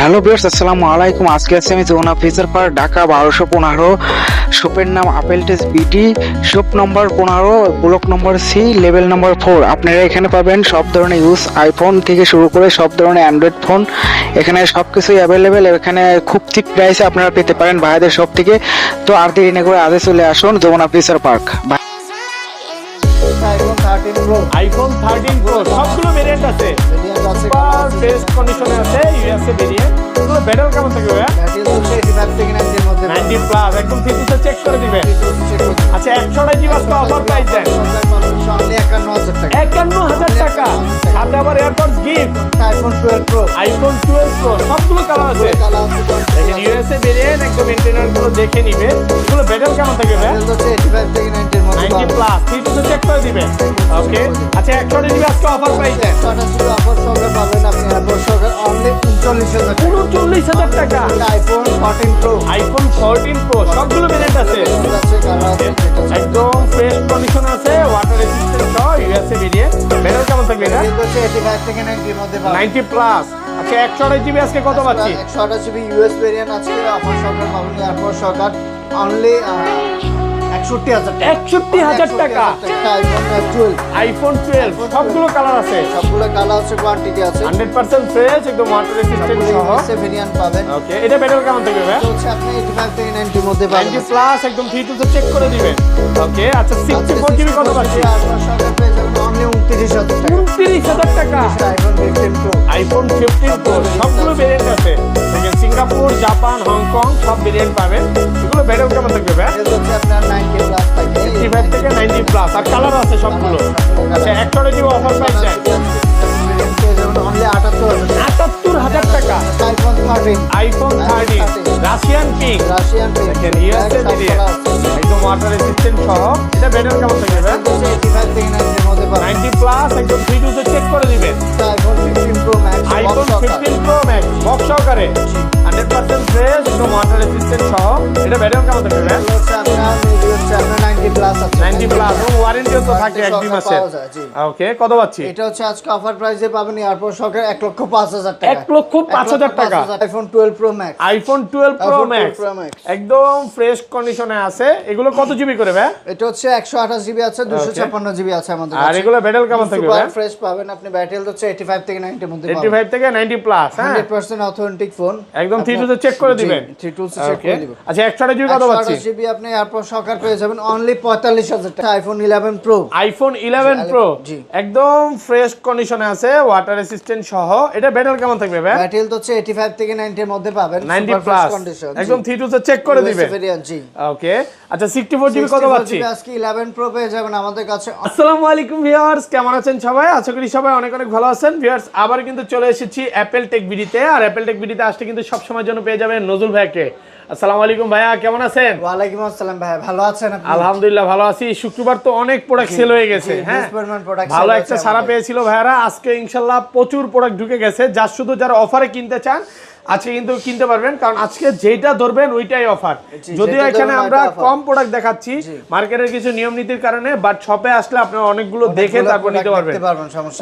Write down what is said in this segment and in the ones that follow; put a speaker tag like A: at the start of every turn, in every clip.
A: Hello viewers, আসসালামু আলাইকুম। আজকে আছি আমি যমুনা ফিচার পার্ক, ঢাকা 1215। শপের নাম Apple Test BD, shop number 15, block number C, level number 4। আপনারা এখানে পাবেন সব ধরনের আইফোন থেকে শুরু করে সব ধরনের অ্যান্ড্রয়েড ফোন। এখানে সব কিছুই অ্যাভেলেবেল। এখানে খুব চিপ প্রাইসে আপনারা পেতে পারেন ভাইদের শপ থেকে। তো আর দেরি না করে আজই চলে আসুন Jamuna future park.
B: IPhone 13 pro সবগুলো ভেরিয়েন্ট আছে, সুপার বেস্ট কন্ডিশনে আছে। ইউএসএ ভেরিয়েন্ট এগুলো ব্যাটারি কেমন থাকবে ভাই? 90 প্লাস একদম ফিচার চেক করে দিবে। আচ্ছা 100 জিবি আজকে অফার প্রাইস দেন 51000 টাকা, সাথে আবার এয়ারপডস গিফট। আইফোন 12 প্রো সবগুলো কালার আছে। দেখেন ইউএসএ ভেরিয়েন্ট একদম ইন্টেরিয়র গুলো দেখে নিবে। এগুলো ব্যাটারি কেমন থাকবে ভাই? 90 প্লাস ফিচার চেক করে দিবে। ওকে আচ্ছা 100 জিবি আজকে অফার প্রাইস দেন 39000 টাকা। আইফোন 14 প্রো সবগুলো ভেরিয়েন্ট আছে, একদম ফ্রেশ কন্ডিশন আছে, ওয়াটার রেজিস্ট্যান্ট সহ ইউএসএ ভেরিয়েন্ট। ব্যাটারি কেমন থাকবে এটা? 90 প্লাস। আচ্ছা 128 জিবি আজকে কত পাচ্ছি?
C: 128 জিবি ইউএস ভেরিয়েন্ট আছে অফার সরকার পাবেন, এয়ারপোর্ট সরকার অনলি
B: 61000 টাকা। আইফোন 12 সবগুলো কালার আছে,
C: কোয়ান্টিটি আছে
B: 100% ফ্রেশ, একদম ওয়াটার রেজিস্ট্যান্ট সহ
C: ভেরিয়েন্ট পাবেন।
B: ওকে এটা ব্যাটারি কেমন থাকবে ভাই?
C: হচ্ছে আপনি 85 থেকে 90 এর মধ্যে পাবেন।
B: 90 প্লাস একদম ফিচার চেক করে দিবেন। ওকে আচ্ছা 64 জিবি কত পাচ্ছি?
C: সরকার পেয়ে যাবেন অনলি 29000 টাকা।
B: 29000 টাকা।
C: আইফোন 15 প্রো
B: আইফোন 15 প্রো সবগুলো ভেরিয়েন্ট আছে। দেখেন সিঙ্গাপুর, জাপান, হংকং সব ভেরিয়েন্ট পাবেন। এগুলো ব্যাটারি কেমন থাকবে ভাই?
C: এটা হচ্ছে আপনার 90 প্লাস থাকে,
B: 85 থেকে 90 প্লাস, আর কালার আছে সবগুলো। আচ্ছা 100 GB offer price then
C: only
B: 78000 টাকা। IPhone 13 Russian pink. দেখেন ইউএসএ ভেরিয়েন্ট একদম ওয়াটার রেজিস্ট্যান্ট সহ। এটা ব্যাটারি কেমন থাকবে ভাই?
C: 85 থেকে 90 এর মধ্যে পাবেন।
B: 90 প্লাস একদম ফিচার চেক করে দিবেন।
C: IPhone 15 pro max
B: iPhone 15 pro max box সহকারে 100% ফ্রেশ, একদম ওয়াটার রেজিস্ট্যান্ট সহ। এটা ব্যাটারি কেমন থাকবে ভাই?
C: হচ্ছে আপনার 90 প্লাস আছে,
B: 90 প্লাস এবং ওয়ারেন্টিও তো থাকে 1 মাসের। ওকে কত পাচ্ছি?
C: এটা হচ্ছে আজকে অফার প্রাইসে পাবেন এয়ারপোর্ট সরকার 1,05,000 টাকা।
B: 1,05,000 টাকা।
C: IPhone 12 pro max.
B: IPhone 12 pro max একদম ফ্রেশ কন্ডিশনে আছে। এগুলো কত জিবি করে ভাই?
C: এটা হচ্ছে 128 জিবি আছে, 256 জিবি আছে আমাদের কাছে।
B: আর এগুলো ব্যাটারি কেমন থাকবে ভাই?
C: সুপার ফ্রেশ পাবেন আপনি। ব্যাটারি হচ্ছে 85 থেকে 90 এর মধ্যে পাবেন।
B: 85 থেকে 90 প্লাস, হ্যাঁ
C: 100% অথেন্টিক ফোন।
B: একদম থ্রিটুতে চেক করে দিবেন।
C: থ্রিটুতে চেক করে দিবেন।
B: আচ্ছা 128 জিবি কত পাচ্ছি?
C: 128 জিবি আপনি এয়ারপোর্ট সরকার পেয়ে যাবেন অনলি 45000 টাকা। IPhone 11 pro.
B: আইফোন 11 প্রো
C: জি।
B: একদম ফ্রেশ কন্ডিশনে আছে, ওয়াটার রেজিস্ট্যান্ট সহ। এটা ব্যাটারি কেমন থাকবে ভাই?
C: ব্যাটারি হচ্ছে 85 থেকে 90 এর মধ্যে পাবেন।
B: 90 প্লাস একদম থ্রিটুতে চেক করে দিবেন।
C: জি।
B: ওকে আচ্ছা 64 জিবি কত পাচ্ছি?
C: আজকে 11 প্রো পেয়ে যাবেন আমাদের কাছে।
B: আসসালামু আলাইকুম ভিউয়ার্স, কেমন আছেন সবাই? আশা করি সবাই অনেক অনেক ভালো আছেন। ভিউয়ার্স আবার কিন্তু চলে এসেছি অ্যাপেল টেক বিডিতে। আর অ্যাপেল টেক বিডিতে আসলে কিন্তু সব সময়ের জন্য পেয়ে যাবেন নজরুল ভাইকে। আসসালামু আলাইকুম ভাইয়া, কেমন আছেন?
C: ওয়ালাইকুম আসসালাম ভাই, ভালো আছেন আপনি?
B: আলহামদুলিল্লাহ ভালো আছি। শুক্রবার তো অনেক প্রোডাক্ট সেল হয়ে গেছে, হ্যাঁ ভালো একটা সারা পেয়েছিল ভাইয়ারা। আজকে ইনশাআল্লাহ প্রচুর প্রোডাক্ট ঢুকে গেছে, যা শুধু যারা অফারে কিনতে চান আজকে কিন্তু কিনতে পারবেন, কারণ আজকে যেটা ধরবেন ওইটাই অফার। যদিও এখানে আমরা কম প্রোডাক্ট দেখাচ্ছি মার্কেটের কিছু নিয়ম নীতির কারণে, বাট শপে আসলে আপনারা অনেকগুলো দেখে তারপর নিতে পারবেন।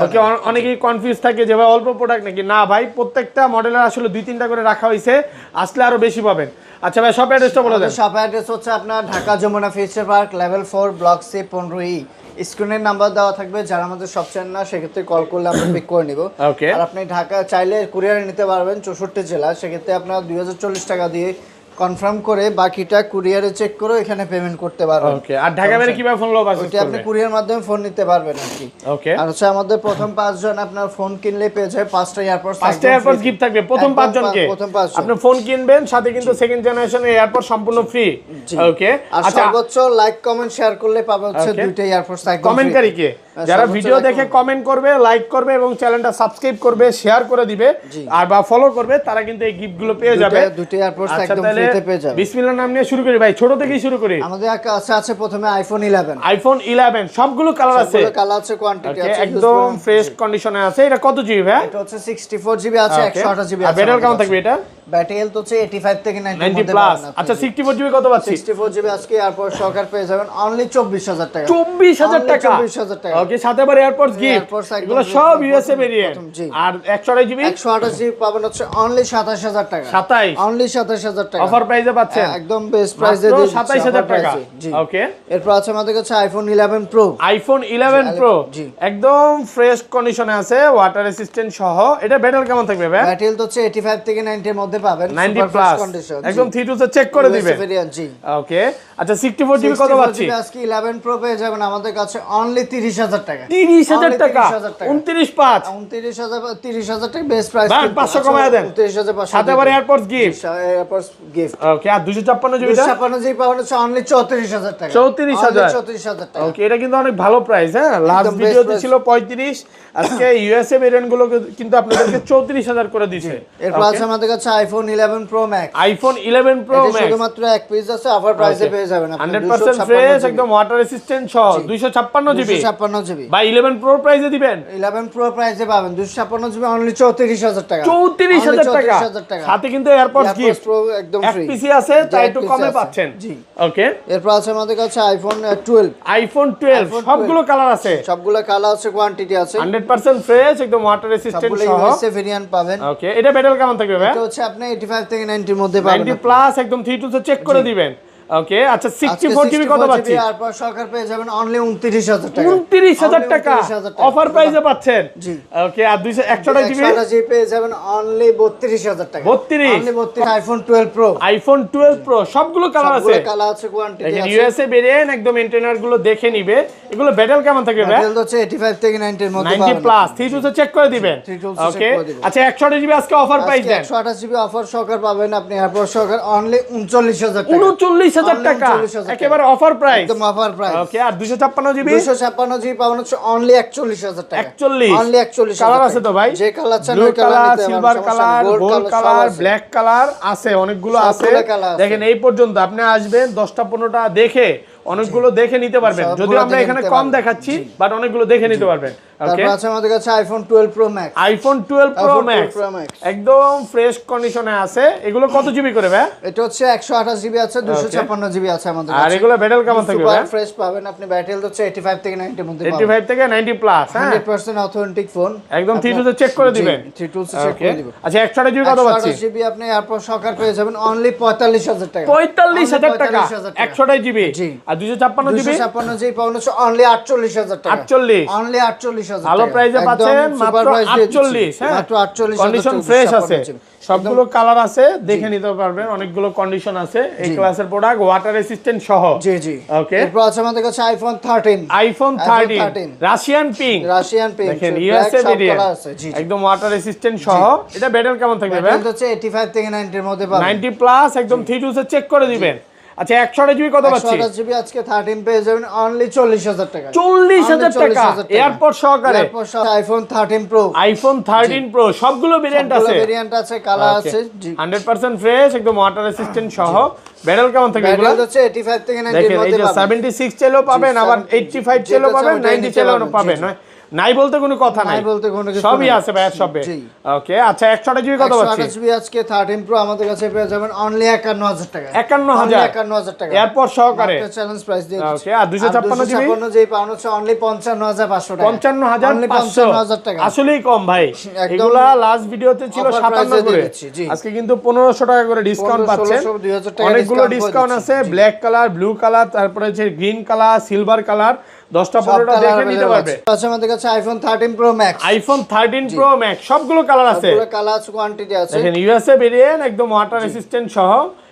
B: ওকে অনেকেই কনফিউজ থাকে যে ভাই অল্প প্রোডাক্ট নাকি। না ভাই, প্রত্যেকটা মডেলের আসলে 2-3টা করে রাখা হয়েছে, আসলে আরো বেশি পাবেন। আচ্ছা ভাই শপ অ্যাড্রেসটা বলে দেন।
C: শপ অ্যাড্রেস হচ্ছে আপনার Dhaka Jamuna future park level 4 block C 15E। স্ক্রিনের নাম্বার দেওয়া থাকবে, যারা আমাদের সব চেন না সেক্ষেত্রে কল করলে আমরা পিক করে নিব। আর আপনি ঢাকা চাইলে কুরিয়ারে নিতে পারবেন 64 জেলা, সেক্ষেত্রে আপনার 2040 টাকা দিয়ে কনফার্ম করে বাকিটা কুরিয়ারে চেক করে এখানে পেমেন্ট করতে পারবেন।
B: ওকে আর ঢাকা বাইরে কিভাবে ফোন লব আছে?
C: ওটা আপনি কুরিয়ার মাধ্যমে ফোন নিতে পারবেন আর কি।
B: ওকে
C: আর হচ্ছে আমাদের প্রথম 5 জন আপনার ফোন কিনলে পেয়ে যায় 5টা এয়ারপোর্ট।
B: 5টা এয়ারপোর্ট গিফট থাকবে প্রথম 5 জনকে। আপনি ফোন কিনবেন সাথে কিন্তু সেকেন্ড জেনারেশনের এয়ারপোর্ট সম্পূর্ণ ফ্রি। ওকে
C: আর সর্বোচ্চ লাইক কমেন্ট শেয়ার করলে পাবে হচ্ছে 2টা এয়ারপোর্ট একদম ফ্রি।
B: কমেন্টকারী কে যারা ভিডিও দেখে কমেন্ট করবে, লাইক করবে এবং চ্যানেলটা সাবস্ক্রাইব করবে, শেয়ার করে দিবে আর বা ফলো করবে, তারা কিন্তু এই গিফটগুলো পেয়ে যাবে।
C: 2টা এয়ারপোর্ট একদম ফ্রিতে পেয়ে যাবে।
B: বিসমিল্লাহর নাম নিয়ে শুরু করি ভাই, ছোট থেকেই শুরু করি।
C: আমাদের কাছে আছে প্রথমে আইফোন 11।
B: আইফোন 11 সবগুলো কালার আছে,
C: সবগুলো কালার আছে, কোয়ান্টিটি আছে,
B: একদম ফ্রেশ কন্ডিশনে আছে। এটা কত জিবি ভাই?
C: এটা হচ্ছে 64 জিবি আছে, 128 জিবি আছে।
B: ব্যাটারি কেমন থাকবে এটা?
C: ব্যাটারি হেলথ হচ্ছে 85 থেকে 90 এর
B: 90
C: মধ্যে
B: প্লাস।
C: পাবেন।
B: আচ্ছা 64 জিবি কত পাচ্ছি?
C: 64 জিবি আজকে এয়ারপোর্ট সহকার পেয়ে যাবেন অনলি 24000 টাকা।
B: 24000 টাকা।
C: 24000 টাকা।
B: ওকে, সাথে আবার এয়ারপোর্টস গিফট।
C: এয়ারপোর্টস একদম
B: এগুলো
C: gift
B: সব
C: পাবেন
B: ইউএসএ
C: প্রথম,
B: ভেরিয়েন্ট।
C: জি।
B: আর 128 জিবি
C: 128 জিবি পাবেন হচ্ছে অনলি 27000 টাকা।
B: 27
C: অনলি 27000 টাকা।
B: অফার প্রাইসে পাচ্ছেন।
C: একদম বেস্ট প্রাইসে
B: মাত্র
C: দিয়ে দিচ্ছি,
B: 27000
C: offer
B: টাকা।
C: price এ, জি।
B: ওকে।
C: এরপর আছে আমাদের কাছে আইফোন 11 প্রো।
B: আইফোন 11 প্রো
C: জি।
B: একদম ফ্রেশ কন্ডিশনে আছে, ওয়াটার রেসিস্ট্যান্ট সহ। এটা ব্যাটারি কেমন থাকবে ভাই?
C: ব্যাটারি হেলথ হচ্ছে 85 থেকে 90 এর মধ্যে পাবেন।
B: 90
C: সুপার
B: প্লাস
C: ফ্রেশ কন্ডিশন।
B: একদম 3 তে চেক করে দিবেন।
C: জি।
B: ওকে, আচ্ছা 64 জিবি কত
C: 64
B: পাচ্ছি?
C: জিবি আজকে 11 প্রো পেয়ে যাবেন আমাদের কাছে অনলি 30000 টাকা।
B: 30000 টাকা।
C: 29,500
B: 29.5
C: টাকা বেস্ট প্রাইস।
B: ভাই, 500 কমায় দেন।
C: 29500
B: সাথে আবার AirPods gift.
C: AirPods gift.
B: Okay, আর 256 জিবি টা
C: 256 জিবি পাবেন হচ্ছে অনলি 34000 টাকা।
B: 34000
C: 34000 টাকা।
B: ওকে, এটা কিন্তু অনেক ভালো প্রাইস। হ্যাঁ, লাস্ট
C: একদম best
B: ভিডিওতে
C: price।
B: ছিল 35, আজকে ইউএসএ ভেরিয়েন্ট গুলো কিন্তু আপনাদেরকে 34000 করে দিছে।
C: এরপর আছে আমাদের কাছে iPhone 11 pro max.
B: IPhone 11 pro
C: এটা
B: ম্যাক্স
C: শুধুমাত্র এক পিস আছে, অফার প্রাইসে পেয়ে যাবেন আপনি
B: 100% ফ্রেশ, একদম ওয়াটার রেসিস্ট্যান্ট সহ 256 জিবি।
C: 256 জিবি
B: ভাই 11 প্রো প্রাইসে দিবেন?
C: 11 প্রো প্রাইসে পাবেন 256 জিবি অনলি 34000 টাকা।
B: 34000 টাকা।
C: 34000 টাকা।
B: সাথে কিন্তু এয়ারপোর্টস গিফট
C: প্রো একদম ফ্রি।
B: এফপিসি আছে, তাই একটু
C: FPC
B: কমে
C: আছে।
B: পাচ্ছেন।
C: জি।
B: ওকে,
C: এরপর আছে আমাদের কাছে আইফোন 12।
B: আইফোন 12 সবগুলো কালার আছে,
C: সবগুলো কালার আছে, কোয়ান্টিটি আছে,
B: 100% ফ্রেশ, একদম ওয়াটার রেসিস্ট্যান্ট
C: সবগুলো
B: সহ।
C: ইউএসএ ভেরিয়েন্ট পাবেন।
B: ওকে, এটা ব্যাটারি কেমন থাকবে ভাই?
C: এটা হচ্ছে আপনি 85 থেকে 90 এর মধ্যে পাবেন।
B: 90 প্লাস একদম 3 তে চেক করে দিবেন। ওকে, আচ্ছা 64 জিবি কত পাচ্ছি?
C: এরপর সরকার পেয়ে যাবেন অনলি 29000 টাকা।
B: 29000 টাকা
C: 29,000 টাকা।
B: অফার প্রাইসে পাচ্ছেন।
C: জি।
B: ওকে, আর 128 জিবি
C: 128 জিবি পেয়ে যাবেন অনলি 32000 টাকা।
B: 32
C: only 32 iPhone 12 pro.
B: IPhone 12 pro সবগুলো কালার আছে।
C: সবগুলো কালার আছে, কোয়ান্টিটি
B: দেখেন
C: আছে।
B: ইউএসএ ভেরিয়েন্ট, একদম ইন্টারনাল গুলো দেখে নিবে। এগুলো ব্যাটারি কেমন থাকবে ভাই?
C: মডেল হচ্ছে 85 থেকে 90 এর মধ্যে
B: 90
C: পাবেন।
B: প্লাস 3 তে চেক করে দিবেন।
C: 3 তে
B: ওকে,
C: check করে দিবেন।
B: আচ্ছা 128 জিবি আজকে অফার প্রাইস দেন।
C: 128 জিবি অফার সরকার পাবেন আপনি এয়ারপোর্ট সরকার অনলি 39000 টাকা।
B: 39000 টাকা
C: 39,000 টাকা।
B: একেবারে অফার প্রাইস।
C: একদম অফার প্রাইস।
B: ওকে, আর 256 জিবি
C: 256 জিবি পাবেন হচ্ছে অনলি 41000 টাকা।
B: 41
C: অনলি 41000
B: কালার আছে তো ভাই?
C: যে কালার চান
B: ব্লু
C: ওই কালার
B: কালার,
C: নিতে পারবেন,
B: সিলভার
C: সমস্যা
B: কালার,
C: নেই।
B: গোল্ড কালার, ব্ল্যাক কালার আছে, অনেকগুলো আছে।
C: সবগুলো colour আছে।
B: দেখেন এই পর্যন্ত আপনি আসবেন 10টা 15টা দেখে অনেকগুলো দেখে নিতে পারবেন।
C: সবগুলো
B: যদিও আমরা
C: দেখে
B: এখানে
C: নিতে
B: কম
C: পারবেন।
B: দেখাচ্ছি, বাট অনেকগুলো দেখে নিতে পারবেন। ওকে,
C: তারপর আছে আমাদের কাছে iPhone 12 pro max.
B: IPhone 12 pro
C: iPhone 12
B: max
C: Pro Max।
B: একদম ফ্রেশ কন্ডিশনে আছে। এগুলো কত জিবি করে ভাই?
C: এটা হচ্ছে 128 জিবি আছে, 256 জিবি আছে আমাদের কাছে।
B: আর এগুলো ব্যাটারি কেমন থাকবে ভাই?
C: সুপার ফ্রেশ পাবেন আপনি। ব্যাটারি হেলথ হচ্ছে 85 থেকে 90 এর মধ্যে পাবেন।
B: 85 থেকে 90 প্লাস। হ্যাঁ,
C: 100% অথেন্টিক ফোন।
B: একদম 3 তে চেক করে দিবেন।
C: 3 চেক
B: ওকে,
C: করে দিবেন।
B: আচ্ছা 128 জিবি কত পাচ্ছি?
C: 128 জিবি আপনি এয়ারপোর্ট সরকার পেয়ে যাবেন অনলি 45000 টাকা।
B: 45000 টাকা 128 জিবি।
C: জি।
B: আর 256 জিবি
C: 256 জিবি পাবেন হচ্ছে অনলি 48000 টাকা।
B: 48
C: অনলি 48000
B: ভালো
C: টাকা।
B: প্রাইসে
C: একদম
B: পাচ্ছেন,
C: super
B: মাত্র
C: price দিয়ে দিচ্ছি।
B: 48। হ্যাঁ,
C: মাত্র 48,000
B: কন্ডিশন
C: টাকা,
B: ফ্রেশ আছে,
C: 256 জিবি।
B: সবগুলো কালার আছে, দেখে নিতে পারবেন। অনেকগুলো কন্ডিশন আছে এই ক্লাসের প্রোডাক্ট, ওয়াটার রেসিস্ট্যান্ট সহ।
C: জি জি।
B: ওকে,
C: এরপর আছে আমাদের কাছে iPhone 13।
B: IPhone 13 Russian pink.
C: Russian pink.
B: দেখেন ইউএসএ ভেরিয়েন্ট,
C: আছে। জি জি।
B: একদম ওয়াটার রেসিস্ট্যান্ট সহ। এটা ব্যাটারি কেমন থাকবে ভাই?
C: ব্যাটারি হচ্ছে 85 থেকে 90 এর মধ্যে পাবেন।
B: 90 প্লাস একদম 3 তে চেক করে দিবেন। আচ্ছা 128 জিবি কত পাচ্ছি?
C: 128 জিবি আজকে 13 পেয়ে যাবেন অনলি 40000 টাকা।
B: 40000 টাকা এয়ারপোর্ট সহকারে।
C: এয়ারপোর্ট সহ আইফোন 13 প্রো।
B: আইফোন 13 প্রো সবগুলো ভেরিয়েন্ট আছে,
C: ভেরিয়েন্ট আছে, কালার আছে। জি।
B: 100% ফ্রেশ, একদম ওয়াটার রেসিস্ট্যান্ট সহ। ব্যাটারি কেমন থাকবে এগুলো?
C: ব্যাটারি হচ্ছে 85 থেকে 90 এর
B: দেখেন এই
C: মধ্যে
B: যে
C: পাবেন।
B: 76 চাইলেও পাবেন, আবার 85 চাইলেও পাবেন, 90 চাইলেও পাবেন। নাই বলতে কোনো কথা নাই,
C: নাই বলতে কোনো কিছু
B: সবই
C: নাই।
B: আছে ভাইয়ের সবে।
C: জি।
B: ওকে, আচ্ছা 128 জিবি কত পাচ্ছি?
C: 128 জিবি আজকে 13 প্রো আমাদের কাছে পেয়ে যাবেন অনলি 51000 টাকা।
B: 51000
C: 51000 টাকা
B: এয়ারপোর্ট সহকারে।
C: চ্যালেঞ্জ প্রাইস দিয়ে দিচ্ছি।
B: ওকে, আর 256 জিবি
C: 256 জিবি পাউন্ড হচ্ছে অনলি 55500 টাকা।
B: 55500
C: 55000 টাকা।
B: আসলেই কম ভাই।
C: একদম
B: এগুলা লাস্ট ভিডিওতে ছিল
C: offer price
B: 57
C: এ দিয়ে
B: করে,
C: দিচ্ছি, জি।
B: আজকে কিন্তু 1500 টাকা করে ডিসকাউন্ট
C: 1500,
B: পাচ্ছেন।
C: 2000 টাকা
B: অনেকগুলো
C: discount করে
B: ডিসকাউন্ট
C: দিচ্ছি,
B: আছে,
C: জি।
B: ব্ল্যাক কালার, ব্লু কালার, তারপরে হচ্ছে গ্রিন কালার, সিলভার কালার, 10টা 15টা দেখে নিতে পারবে।
C: আছে আমাদের কাছে iPhone 13 pro max.
B: IPhone 13 pro max সবগুলো কালার আছে।
C: সবগুলো কালার আছে, কোয়ান্টিটি আছে।
B: দেখেন ইউএসএ ভেরিয়েন্ট, একদম ওয়াটার রেসিস্ট্যান্ট সহ।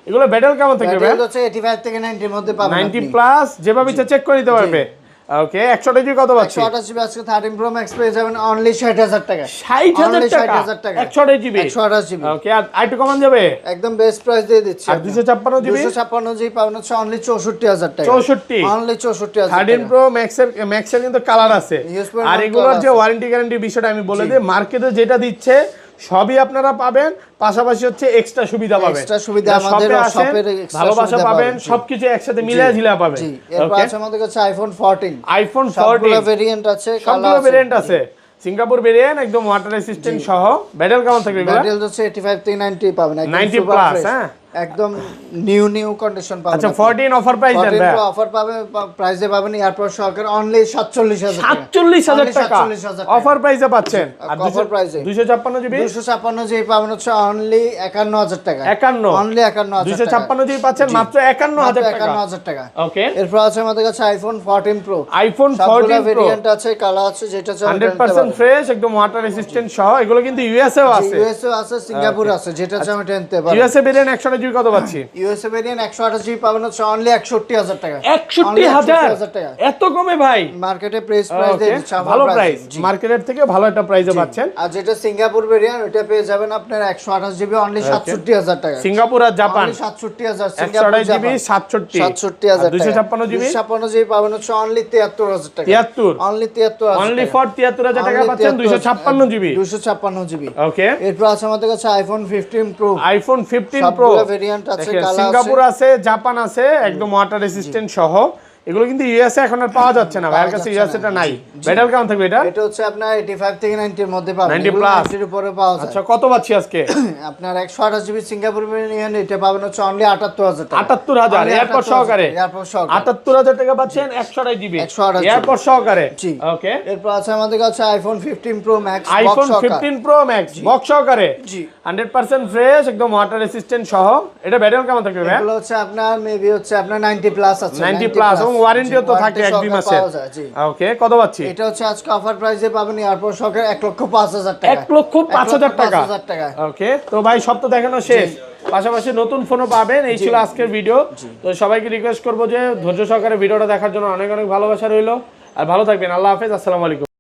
B: এগুলো ব্যাটারি কেমন থাকবে ভাই?
C: ব্যাটারি হচ্ছে 85 থেকে 90 এর মধ্যে পাবেন
B: 90
C: আপনি।
B: প্লাস, যেভাবে ইচ্ছা চেক করে নিতে পারবে। ওকে, 128 জিবি কত পাচ্ছি?
C: 128 জিবি আজকে 13 প্রো ম্যাক্স পেয়ে যাবেন অনলি 60000 টাকা।
B: 60000
C: Only
B: টাকা
C: 60,000 টাকা।
B: 128 জিবি।
C: 128 জিবি।
B: ওকে, আর আইটু কমান যাবে?
C: একদম বেস্ট প্রাইস দিয়ে দিচ্ছি।
B: আর 256 জিবি?
C: 256 জিবি পাবেন হচ্ছে অনলি 64000 টাকা।
B: 64
C: অনলি 64000
B: 13 প্রো ম্যাক্সের কিন্তু কালার আছে।
C: Use পরিমাণ
B: আর এগুলোর
C: colour
B: যে
C: আছে।
B: ওয়ারেন্টি গ্যারান্টির বিষয়টা আমি বলে দিই, মার্কেটে যেটা দিচ্ছে সবই আপনারা পাবেন, পাশাপাশি হচ্ছে এক্সট্রা সুবিধা পাবেন।
C: এক্সট্রা সুবিধা
B: যারা
C: আমাদের
B: শপে আসেন,
C: শপের এক্সট্রা
B: ভালোবাসা
C: সুবিধা
B: পাবেন,
C: পাবেন, জি।
B: সবকিছু একসাথে মিলিয়ে ঝিলা পাবেন।
C: জি। এরপর
B: ওকে,
C: আছে আমাদের কাছে আইফোন 14।
B: আইফোন
C: সবগুলো
B: 14
C: ভেরিয়েন্ট আছে,
B: সবগুলো ভেরিয়েন্ট আছে। সিঙ্গাপুর ভেরিয়েন্ট একদম ওয়াটার রেসিস্ট্যান্ট সহ। ব্যাটেল কেমন থাকবে এগুলো?
C: ব্যাটেল হচ্ছে 85 থেকে 90 পাবেন, একদম
B: 90
C: super
B: প্লাস।
C: fresh,
B: হ্যাঁ,
C: একদম নিউ কন্ডিশন পাবেন।
B: আচ্ছা 14 অফার প্রাইস দেন ভাই?
C: অফার পাবেন, প্রাইসে পাবেন এয়ারপোর্ট সহকারে অনলি 47,000 টাকা।
B: 47,000 টাকা
C: 47,000
B: অফার প্রাইসে পাচ্ছেন। আর
C: অফার প্রাইসে
B: 256 জিবি
C: 256 জিবি পাবেন হচ্ছে অনলি 51,000 টাকা।
B: 51
C: অনলি 51,000 টাকা।
B: 256 জিবি পাচ্ছেন মাত্র 51,000 টাকা।
C: 51,000 টাকা।
B: ওকে,
C: এরপর আছে আমাদের কাছে আইফোন 14 প্রো।
B: আইফোন
C: সবগুলা
B: 14 প্রো
C: ভেরিয়েন্ট আছে, কালার আছে, যেটা চান
B: 100% ফ্রেশ, একদম ওয়াটার রেসিস্ট্যান্ট সহ। এগুলো কিন্তু ইউএসএ ও আছে,
C: ইউএসএ আছে, সিঙ্গাপুর আছে, যেটা চান এটা নিতে পারেন।
B: ইউএসএ ভেরিয়েন্ট 128 জিবি কত পাচ্ছি?
C: ইউএসএ ভেরিয়েন্ট 128 জিবি পাবেন হচ্ছে অনলি 61,000 টাকা।
B: 61,000
C: টাকা।
B: এত কমে ভাই?
C: মার্কেটে প্রাইস দিয়ে দিচ্ছে,
B: ভালো প্রাইস, মার্কেটের থেকে ভালো একটা প্রাইসে পাচ্ছেন।
C: আর যেটা সিঙ্গাপুর ভেরিয়েন্ট ওটা পেয়ে যাবেন আপনার 128 জিবি অনলি 67,000 টাকা।
B: সিঙ্গাপুর আর জাপান
C: 67,000,
B: 128 জিবি 67,000
C: 256
B: জিবি
C: 256 জিবি পাবেন হচ্ছে অনলি 73,000 টাকা।
B: 73
C: অনলি 73,000,
B: অনলি ফর 73,000 টাকা পাচ্ছেন 256 জিবি।
C: 256 জিবি।
B: ওকে,
C: এরপর আছে আমাদের কাছে আইফোন 15 প্রো।
B: আইফোন 15 প্রো
C: সবগুলো ভেরিয়েন্ট আছে, কালার আছে,
B: সিঙ্গাপুর আছে, জাপান আছে, একদম ওয়াটার রেসিস্ট্যান্ট সহ। এগুলো কিন্তু ইউএসএ এখন আর পাওয়া যাচ্ছে না, ভাইয়ের কাছে ইউএসএ টা নাই। ব্যাটেল কেমন থাকবে এটা?
C: এটা হচ্ছে আপনার 85 থেকে 90 এর মধ্যে পাবেন,
B: 90
C: এগুলো
B: প্লাস
C: 90 এর উপরে পাওয়া যায়।
B: আচ্ছা কত পাচ্ছি আজকে?
C: আপনার 128 জিবি সিঙ্গাপুর ভেরিয়েন্ট এটা পাবেন হচ্ছে অনলি 78,000 টাকা।
B: 78,000 এয়ারপোর্ট সহকারে।
C: এয়ারপোর্ট সহকারে
B: 78,000 টাকা পাচ্ছেন 128 জিবি
C: 128
B: এয়ারপোর্ট সহকারে।
C: জি।
B: ওকে,
C: এরপর আছে আমাদের কাছে iPhone 15 pro max
B: iPhone 15 pro max box সহকারে।
C: জি।
B: 100% ফ্রেশ, একদম ওয়াটার রেসিস্ট্যান্ট সহ। এটা ব্যাটেল কেমন থাকবে ভাই?
C: এগুলো হচ্ছে আপনার মেবি হচ্ছে আপনার 90 প্লাস আছে,
B: 90 প্লাস এবং ওয়ারেন্টিও তো থাকে 1-2 মাসের। ওকে, কত পাচ্ছি?
C: এটা হচ্ছে আজকে অফার প্রাইসে পাবেন এয়ারপোর্ট সহকারে 1,05,000 টাকা।
B: 1,05,000 টাকা।
C: 1,05,000 টাকা।
B: ওকে, তো ভাই সব তো দেখানো শেষ, পাশাপাশি নতুন ফোনও পাবেন। এই ছিল আজকের ভিডিও। তো সবাইকে রিকোয়েস্ট করবো যে ধৈর্য সহকারে ভিডিওটা দেখার জন্য অনেক অনেক ভালোবাসা রইলো। আর ভালো থাকবেন। আল্লাহ হাফেজ, আসসালামু আলাইকুম।